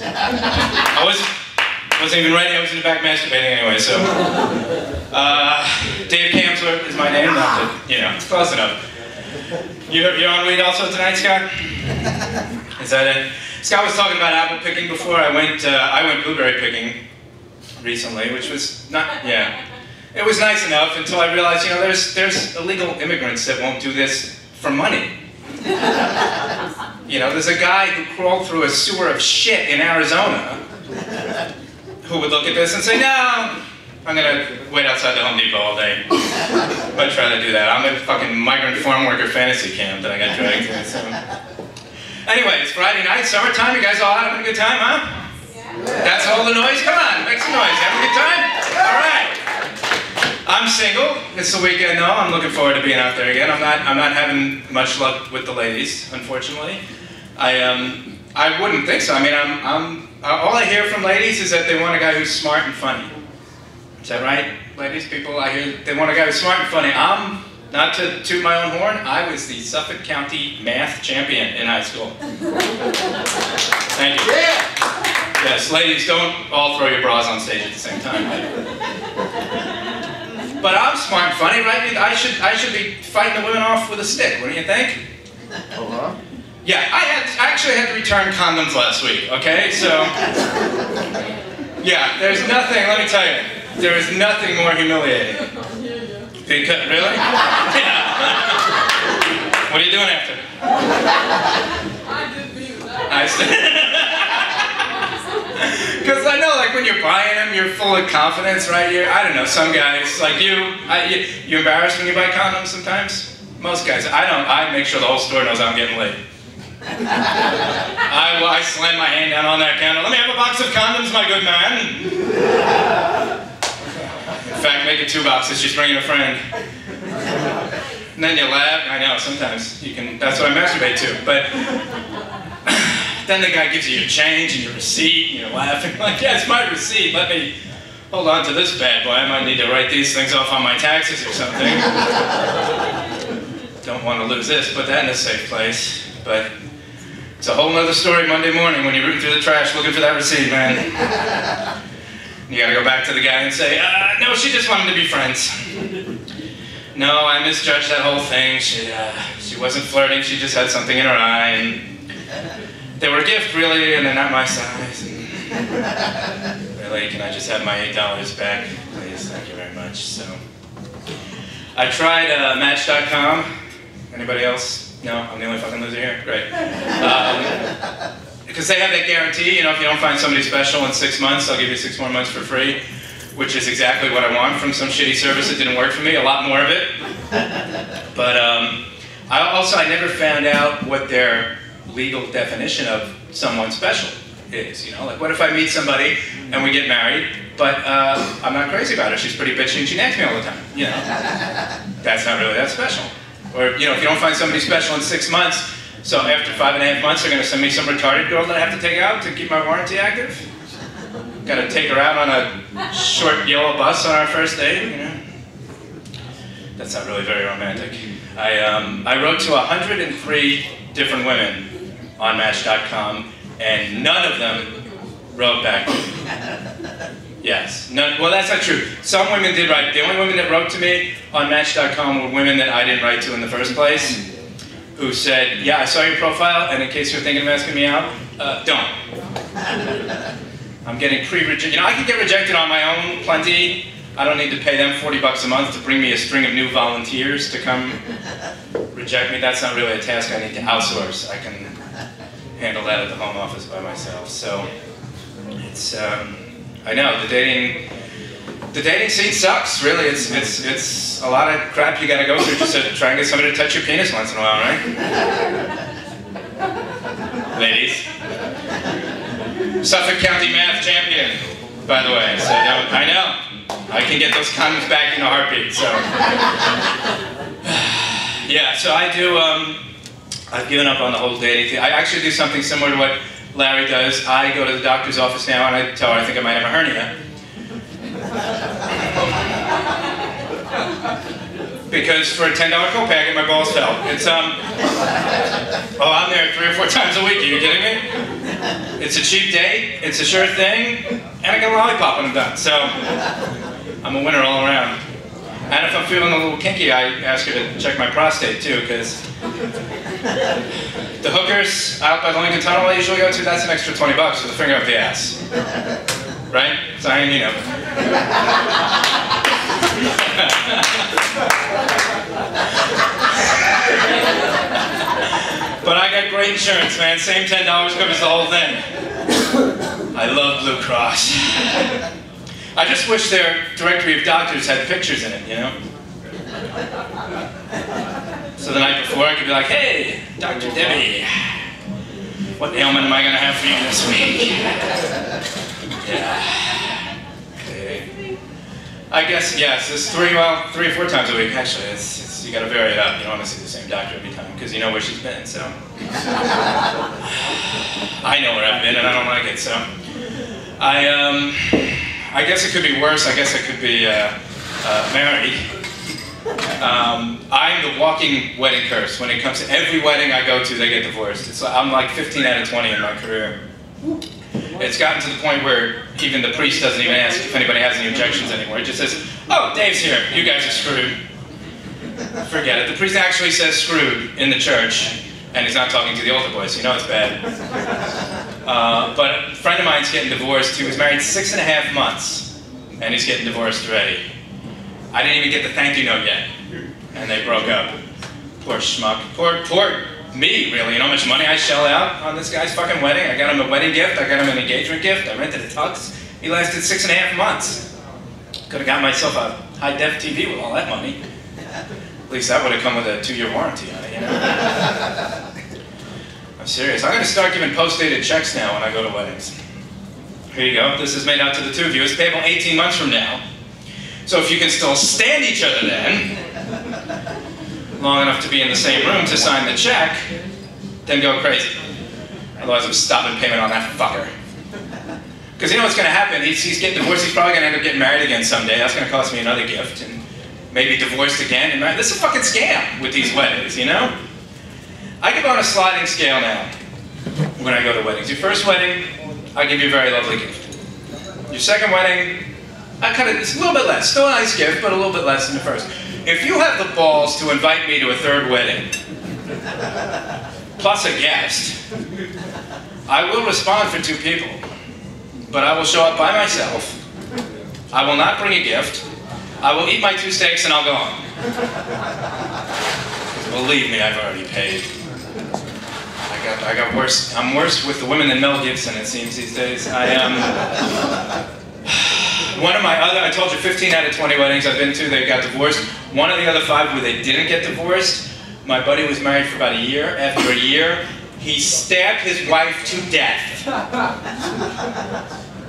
I wasn't even ready, I was in the back masturbating anyway, so. Dave Kamsler is my name, not to, you know, it's close enough. You're on weed also tonight, Scott? Is that it? Scott was talking about apple picking before. I went blueberry picking recently, which was not, yeah. It was nice enough until I realized, you know, there's illegal immigrants that won't do this for money. You know, there's a guy who crawled through a sewer of shit in Arizona who would look at this and say, no, I'm gonna wait outside the Home Depot all day. Much rather do that. I'm a fucking migrant farm worker fantasy camp that I got dragged to. So. Anyway, it's Friday night, summertime. You guys all having a good time, huh? Yeah. That's all the noise? Come on, make some noise. Having a good time? All right. I'm single. It's the weekend though. I'm looking forward to being out there again. I'm not having much luck with the ladies, unfortunately. I wouldn't think so. I mean, all I hear from ladies is that they want a guy who's smart and funny. Is that right, ladies? People, I hear they want a guy who's smart and funny. Not to toot my own horn, I was the Suffolk County math champion in high school. Thank you. Yeah. Yes, ladies, don't all throw your bras on stage at the same time. But I'm smart and funny, right? I should be fighting the women off with a stick. What do you think? Uh-huh. Yeah, I actually had to return condoms last week, okay? So, yeah, there's nothing, let me tell you, there is nothing more humiliating. Because, really? Yeah. What are you doing after? I did beat that. Because I know, like, when you're buying them, you're full of confidence, right? I don't know, some guys, like you embarrassed when you buy condoms sometimes? Most guys, I make sure the whole store knows I'm getting laid. I slam my hand down on that counter. Let me have a box of condoms, my good man. In fact, make it 2 boxes, just bringing a friend. And then you laugh. I know, sometimes you can, that's what I masturbate to. But then the guy gives you your change and your receipt, and you're laughing like, yeah, it's my receipt. Let me hold on to this bad boy. I might need to write these things off on my taxes or something. Don't want to lose this. Put that in a safe place. But it's a whole nother story Monday morning when you're rooting through the trash looking for that receipt, man. You gotta go back to the guy and say, no, she just wanted to be friends. No, I misjudged that whole thing. She wasn't flirting, she just had something in her eye. And they were a gift, really, and they're not my size. And really, can I just have my $8 back? Please, thank you very much. So, I tried Match.com. Anybody else? No, I'm the only fucking loser here? Great. Because they have that guarantee, you know, if you don't find somebody special in 6 months, I'll give you 6 more months for free, which is exactly what I want from some shitty service that didn't work for me, a lot more of it. But I never found out what their legal definition of someone special is, you know? Like, what if I meet somebody and we get married, but I'm not crazy about her, she's pretty bitchy and she nags me all the time, you know? That's not really that special. Or, you know, if you don't find somebody special in 6 months, so after 5.5 months, they're going to send me some retarded girl that I have to take out to keep my warranty active. Got to take her out on a short yellow bus on our first date, you know. That's not really very romantic. I wrote to 103 different women on Match.com, and none of them wrote back to me. Yes. None, well, that's not true. Some women did write. The only women that wrote to me on Match.com were women that I didn't write to in the first place, who said, yeah, I saw your profile, and in case you're thinking of asking me out, don't. I'm getting pre-rejected. You know, I can get rejected on my own plenty. I don't need to pay them $40 a month to bring me a string of new volunteers to come reject me. That's not really a task I need to outsource. I can handle that at the home office by myself. So, it's, I know, the dating scene sucks, really. It's a lot of crap you gotta go through just to try and get somebody to touch your penis once in a while, right? Ladies. Suffolk County math champion, by the way. So I know. I can get those condoms back in a heartbeat, so. Yeah, so I do, I've given up on the whole dating thing. I actually do something similar to what Larry does. I go to the doctor's office now and I tell her I think I might have a hernia. because for a $10 copay, I get my balls felt. It's, oh, I'm there 3 or 4 times a week, are you kidding me? It's a cheap date, it's a sure thing, and I get a lollipop when I'm done, so I'm a winner all around. And if I'm feeling a little kinky, I ask her to check my prostate too, because the hookers out by the Lincoln Tunnel I usually go to, that's an extra 20 bucks for the finger up the ass. Right? So I mean, you know. But I got great insurance, man. Same $10 covers the whole thing. I love Blue Cross. I just wish their directory of doctors had pictures in it, you know? So the night before I could be like, hey, Dr. Debbie, what ailment am I gonna have for you this week? Yeah. Okay. I guess, yes, it's 3 or 4 times a week, actually. It's you gotta vary it up. You don't want to see the same doctor every time, because you know where she's been, so. I know where I've been, and I don't like it, so. I guess it could be worse. I guess I could be married. I'm the walking wedding curse. When it comes to every wedding I go to, they get divorced. I'm like 15 out of 20 in my career. It's gotten to the point where even the priest doesn't even ask if anybody has any objections anymore. He just says, oh, Dave's here. You guys are screwed. Forget it. The priest actually says screwed in the church, and he's not talking to the altar boys. You know it's bad. But a friend of mine's getting divorced. He was married 6.5 months, and he's getting divorced already. I didn't even get the thank you note yet, and they broke up. Poor schmuck. Poor me, really. You know how much money I shell out on this guy's fucking wedding? I got him a wedding gift, I got him an engagement gift, I rented a tux. He lasted 6.5 months. Could have got myself a high-def TV with all that money. At least that would have come with a 2-year warranty on it, you know? I'm serious. I'm going to start giving post-dated checks now when I go to weddings. Here you go. This is made out to the 2 of you. It's payable 18 months from now. So if you can still stand each other then, long enough to be in the same room to sign the check, then go crazy. Otherwise I'm stopping payment on that fucker. Because you know what's going to happen? He's getting divorced. He's probably going to end up getting married again someday. That's going to cost me another gift. And maybe divorced again. And this is a fucking scam with these weddings, you know? I give on a sliding scale now when I go to weddings. Your first wedding, I give you a very lovely gift. Your second wedding, it's a little bit less. Still a nice gift, but a little bit less than the first. If you have the balls to invite me to a third wedding, plus a guest, I will respond for 2 people. But I will show up by myself. I will not bring a gift. I will eat my 2 steaks and I'll go home. Believe me, I've already paid. I got worse. I'm worse with the women than Mel Gibson, it seems, these days. One of my other, I told you 15 out of 20 weddings I've been to, they got divorced. One of the other 5 where they didn't get divorced, my buddy was married for about a year. After a year, he stabbed his wife to death.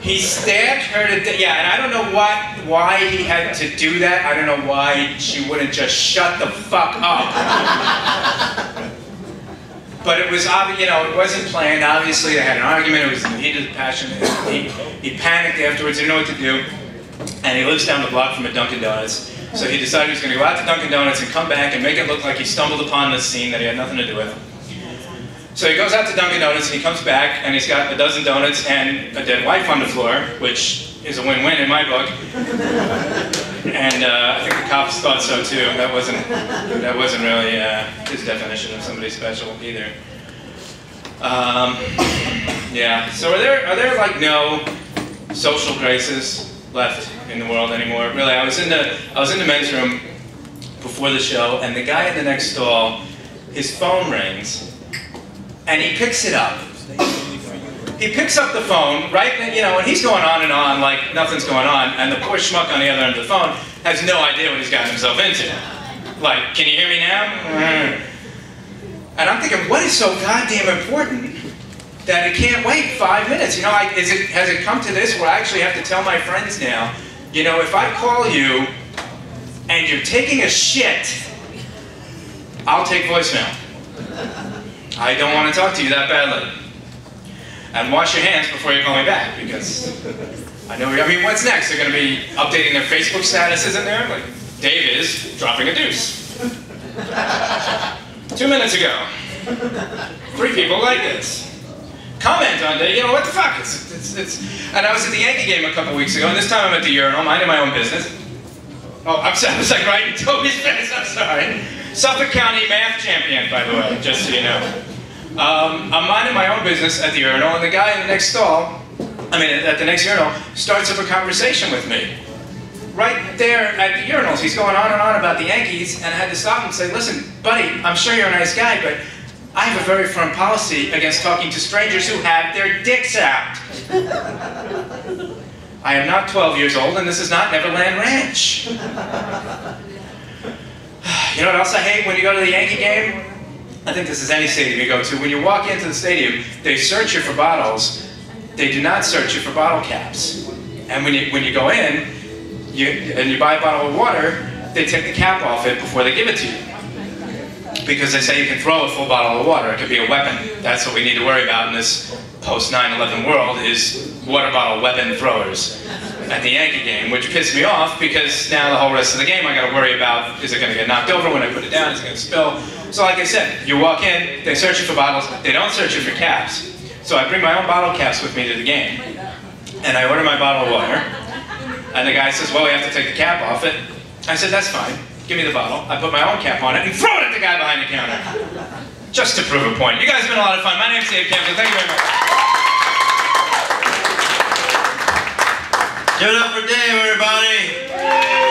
He stabbed her to death. Yeah, and I don't know why he had to do that. I don't know why she wouldn't just shut the fuck up. But it was obvious, you know, it wasn't planned. Obviously, they had an argument. It was in the heat of the passion. He panicked afterwards, didn't know what to do. And he lives down the block from a Dunkin' Donuts. So he decided he was going to go out to Dunkin' Donuts and come back and make it look like he stumbled upon this scene that he had nothing to do with. So he goes out to Dunkin' Donuts and he comes back and he's got a dozen donuts and a dead wife on the floor, which is a win-win in my book. And I think the cops thought so too. That wasn't really his definition of somebody special either. Yeah. So are there like no social graces left in the world anymore? Really, I was in the men's room before the show, and the guy in the next stall, his phone rings, and he picks it up. He picks up the phone, right, you know, and he's going on like nothing's going on, and the poor schmuck on the other end of the phone has no idea what he's gotten himself into. Like, can you hear me now? And I'm thinking, what is so goddamn important that it can't wait 5 minutes? You know, has it come to this where I actually have to tell my friends now, you know, if I call you and you're taking a shit, I'll take voicemail. I don't want to talk to you that badly. And wash your hands before you call me back, because I know, I mean, what's next? They're going to be updating their Facebook statuses in there? Like, Dave is dropping a deuce. 2 minutes ago. 3 people like this. Comment on Dave, you know, what the fuck? And I was at the Yankee game a couple weeks ago, and this time I'm at the urinal, minding my own business. Oh, I'm sorry, I was like right in Toby's face, I'm sorry. Suffolk County math champion, by the way, just so you know. I'm minding my own business at the urinal, and the guy in the next stall, at the next urinal, starts up a conversation with me. Right there at the urinals, he's going on and on about the Yankees, and I had to stop him and say, listen, buddy, I'm sure you're a nice guy, but I have a very firm policy against talking to strangers who have their dicks out. I am not 12 years old, and this is not Neverland Ranch. You know what else I hate when you go to the Yankee game? I think this is any stadium you go to. When you walk into the stadium, they search you for bottles. They do not search you for bottle caps. And when you go in, and you buy a bottle of water, they take the cap off it before they give it to you. Because they say you can throw a full bottle of water. It could be a weapon. That's what we need to worry about in this post-9/11 world, is water bottle weapon throwers at the Yankee game, which pissed me off because now the whole rest of the game I got to worry about, is it going to get knocked over when I put it down, is it going to spill? So like I said, you walk in, they search you for bottles, they don't search you for caps. So I bring my own bottle caps with me to the game, and I order my bottle of water, and the guy says, well, we have to take the cap off it. I said, that's fine, give me the bottle. I put my own cap on it and throw it at the guy behind the counter. Just to prove a point. You guys have been a lot of fun. My name's Dave Kamsler. Thank you very much. Give it up for Dave, everybody.